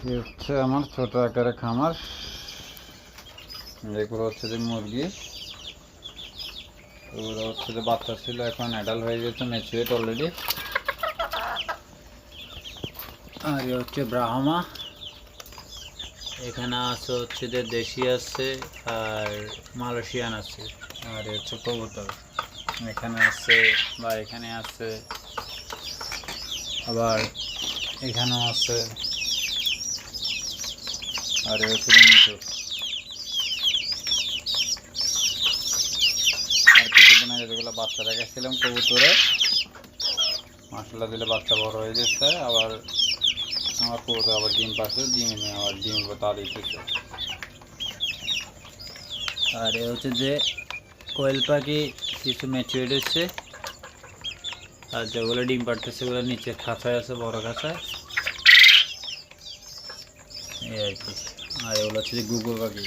এই হচ্ছে আমার ছোট আকারে খামার। এগুলো হচ্ছে যে মুরগি, ওগুলো হচ্ছে যে বাচ্চা ছিল, এখন অ্যাডাল্ট হয়ে গেছে, ম্যাচুরেট অলরেডি। আর এ হচ্ছে ব্রাহ্মা। এখানে আছে হচ্ছে যে দেশি আছে আর মালয়েশিয়ান আছে। আর এ হচ্ছে কবুতর, এখানে আছে বা এখানে আছে, আবার এখানেও আছে। আর এ হচ্ছে মিঠু। আর কিছুদিন আগে যেগুলো বাচ্চা রেখেছিলাম কবুতরে, মাসাল্লাহ দিলে বাচ্চা বড় হয়ে যাচ্ছে। আবার আমার কবুতর আবার ডিম পাচ্ছে, ডিমে নিয়ে আবার ডিম তা দিতেছে। আর এ হচ্ছে যে কোয়েল পাখি কিছু ম্যাচুরেট হচ্ছে, আর যেগুলো ডিম পাড়তেছে সেগুলো নিচে খাঁচায় আছে, বড় খাঁচায়, এই আর কি। আর এগুলো হচ্ছে যে গুগু পাখি।